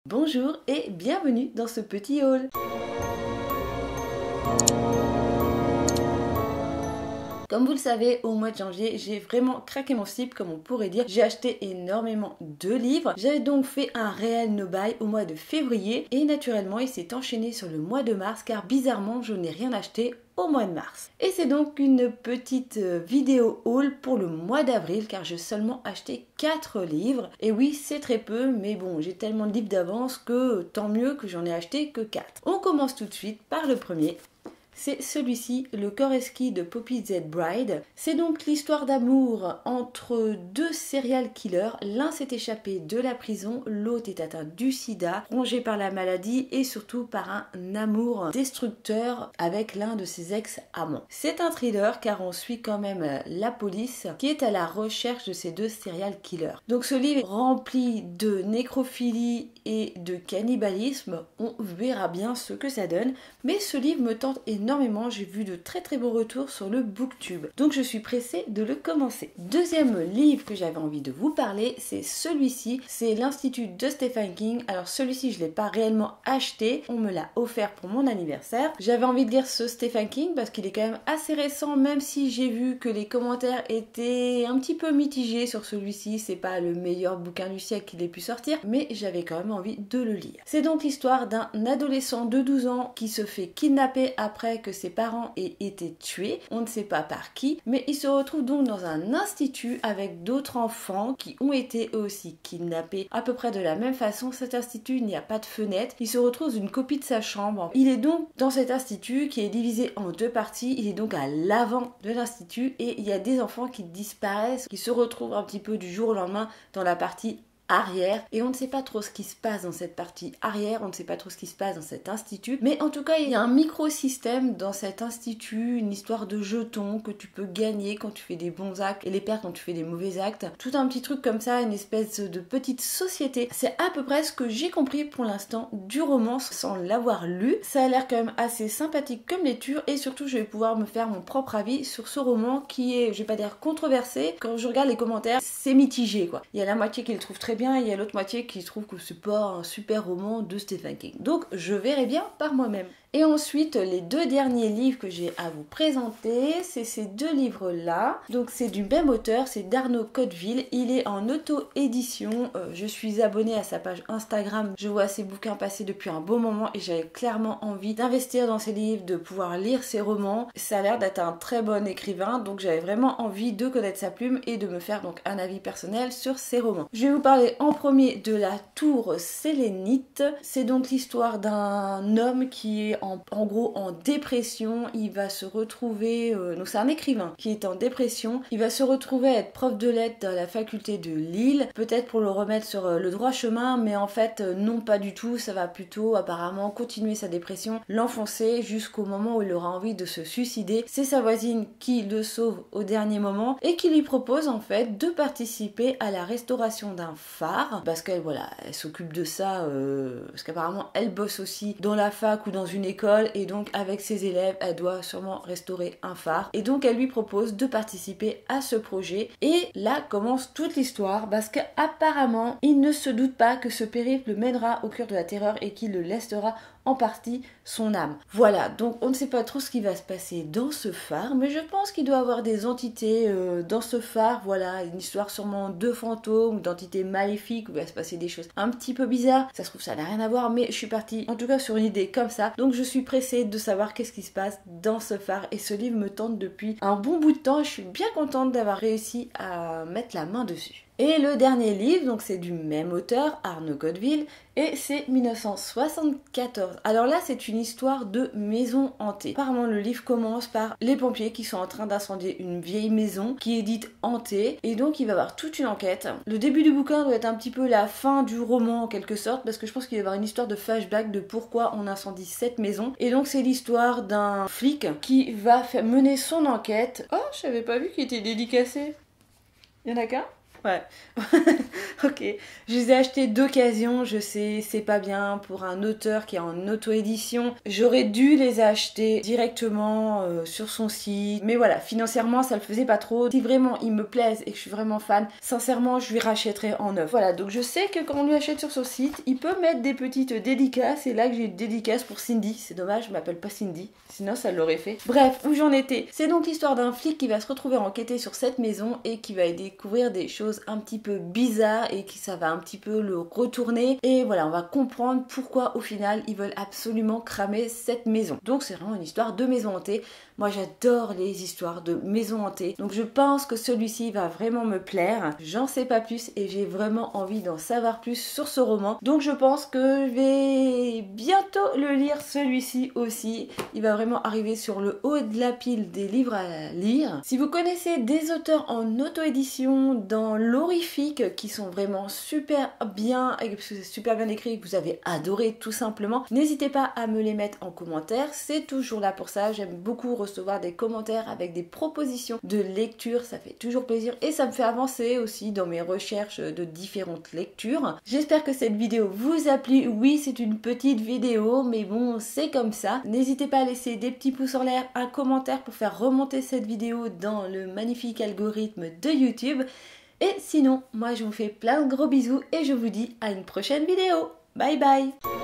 Bonjour et bienvenue dans ce petit haul. Comme vous le savez, au mois de janvier, j'ai vraiment craqué mon slip, comme on pourrait dire. J'ai acheté énormément de livres. J'avais donc fait un réel no-buy au mois de février et naturellement, il s'est enchaîné sur le mois de mars car bizarrement, je n'ai rien acheté au mois de mars. Et c'est donc une petite vidéo haul pour le mois d'avril car j'ai seulement acheté 4 livres. Et oui, c'est très peu, mais bon, j'ai tellement de livres d'avance que tant mieux que j'en ai acheté que 4. On commence tout de suite par le premier. C'est celui-ci, Le corps exquis de Poppy Z. Bride. C'est donc l'histoire d'amour entre deux serial killers. L'un s'est échappé de la prison, l'autre est atteint du sida, rongé par la maladie et surtout par un amour destructeur avec l'un de ses ex-amants. C'est un thriller car on suit quand même la police qui est à la recherche de ces deux serial killers. Donc ce livre rempli de nécrophilie et de cannibalisme, on verra bien ce que ça donne, mais ce livre me tente énormément, j'ai vu de très bons retours sur le booktube, donc je suis pressée de le commencer. Deuxième livre que j'avais envie de vous parler, c'est celui-ci, c'est l'Institut de Stephen King. Alors celui-ci je l'ai pas réellement acheté, on me l'a offert pour mon anniversaire. J'avais envie de lire ce Stephen King parce qu'il est quand même assez récent, même si j'ai vu que les commentaires étaient un petit peu mitigés sur celui-ci, c'est pas le meilleur bouquin du siècle qu'il ait pu sortir, mais j'avais quand même envie de le lire. C'est donc l'histoire d'un adolescent de 12 ans qui se fait kidnapper après que ses parents aient été tués, on ne sait pas par qui, mais il se retrouve donc dans un institut avec d'autres enfants qui ont été eux aussi kidnappés à peu près de la même façon. Cet institut, il n'y a pas de fenêtre, il se retrouve une copie de sa chambre. Il est donc dans cet institut qui est divisé en deux parties, il est donc à l'avant de l'institut et il y a des enfants qui disparaissent, qui se retrouvent un petit peu du jour au lendemain dans la partie arrière et on ne sait pas trop ce qui se passe dans cette partie arrière, on ne sait pas trop ce qui se passe dans cet institut, mais en tout cas il y a un microsystème dans cet institut, une histoire de jetons que tu peux gagner quand tu fais des bons actes et les perdre quand tu fais des mauvais actes, tout un petit truc comme ça, une espèce de petite société. C'est à peu près ce que j'ai compris pour l'instant du roman sans l'avoir lu. Ça a l'air quand même assez sympathique comme lecture et surtout je vais pouvoir me faire mon propre avis sur ce roman qui est, je vais pas dire controversé, quand je regarde les commentaires c'est mitigé quoi. Il y a la moitié qui le trouve très bien, il y a l'autre moitié qui trouve que c'est pas un super roman de Stephen King. Donc je verrai bien par moi-même. Et ensuite, les deux derniers livres que j'ai à vous présenter, c'est ces deux livres-là. Donc c'est du même auteur, c'est d'Arnaud Cotteville. Il est en auto-édition. Je suis abonnée à sa page Instagram. Je vois ses bouquins passer depuis un bon moment et j'avais clairement envie d'investir dans ses livres, de pouvoir lire ses romans. Ça a l'air d'être un très bon écrivain, donc j'avais vraiment envie de connaître sa plume et de me faire donc un avis personnel sur ses romans. Je vais vous parler en premier de La Tour Sélénite. C'est donc l'histoire d'un homme qui est en gros en dépression. Il va se retrouver, donc c'est un écrivain qui est en dépression, il va se retrouver à être prof de lettres dans la faculté de Lille, peut-être pour le remettre sur le droit chemin, mais en fait non pas du tout, ça va plutôt apparemment continuer sa dépression, l'enfoncer jusqu'au moment où il aura envie de se suicider. C'est sa voisine qui le sauve au dernier moment et qui lui propose en fait de participer à la restauration d'un phare, parce qu'elle voilà, elle s'occupe de ça, parce qu'apparemment elle bosse aussi dans la fac ou dans une école et donc avec ses élèves elle doit sûrement restaurer un phare et donc elle lui propose de participer à ce projet et là commence toute l'histoire parce qu'apparemment il ne se doute pas que ce périple le mènera au cœur de la terreur et qu'il le laissera en partie son âme. Voilà, donc on ne sait pas trop ce qui va se passer dans ce phare, mais je pense qu'il doit y avoir des entités dans ce phare, voilà, une histoire sûrement de fantômes, d'entités maléfiques, où il va se passer des choses un petit peu bizarres. Ça se trouve ça n'a rien à voir, mais je suis partie en tout cas sur une idée comme ça, donc je suis pressée de savoir qu'est-ce qui se passe dans ce phare et ce livre me tente depuis un bon bout de temps et je suis bien contente d'avoir réussi à mettre la main dessus. Et le dernier livre, donc c'est du même auteur, Arnaud Cotteville, et c'est 1974. Alors là, c'est une histoire de maison hantée. Apparemment, le livre commence par les pompiers qui sont en train d'incendier une vieille maison qui est dite hantée, et donc il va y avoir toute une enquête. Le début du bouquin doit être un petit peu la fin du roman en quelque sorte, parce que je pense qu'il va y avoir une histoire de flashback de pourquoi on incendie cette maison. Et donc c'est l'histoire d'un flic qui va mener son enquête. Oh, je savais pas vu qu'il était dédicacé. Il y en a qu'un ? Ouais. Ok. Je les ai achetés d'occasion, je sais, c'est pas bien pour un auteur qui est en auto-édition. J'aurais dû les acheter directement sur son site. Mais voilà, financièrement, ça le faisait pas trop. Si vraiment ils me plaisent et que je suis vraiment fan, sincèrement, je lui rachèterai en neuf. Voilà, donc je sais que quand on lui achète sur son site, il peut mettre des petites dédicaces. Et là que j'ai une dédicace pour Cindy. C'est dommage, je m'appelle pas Cindy. Sinon, ça l'aurait fait. Bref, où j'en étais. C'est donc l'histoire d'un flic qui va se retrouver enquêter sur cette maison et qui va découvrir des choses un petit peu bizarres et qui ça va un petit peu le retourner. Et voilà, on va comprendre pourquoi au final ils veulent absolument cramer cette maison. Donc c'est vraiment une histoire de maison hantée. Moi j'adore les histoires de maison hantée. Donc je pense que celui-ci va vraiment me plaire. J'en sais pas plus et j'ai vraiment envie d'en savoir plus sur ce roman. Donc je pense que je vais bientôt le lire celui-ci aussi. Il va vraiment arriver sur le haut de la pile des livres à lire. Si vous connaissez des auteurs en auto-édition dans l'horrifique qui sont vraiment super bien écrits, que vous avez adoré tout simplement, n'hésitez pas à me les mettre en commentaire. C'est toujours là pour ça. J'aime beaucoup recevoir des commentaires avec des propositions de lecture. Ça fait toujours plaisir et ça me fait avancer aussi dans mes recherches de différentes lectures. J'espère que cette vidéo vous a plu. Oui, c'est une petite vidéo, mais bon, c'est comme ça. N'hésitez pas à laisser des petits pouces en l'air, un commentaire pour faire remonter cette vidéo dans le magnifique algorithme de YouTube. Et sinon, moi je vous fais plein de gros bisous et je vous dis à une prochaine vidéo. Bye bye!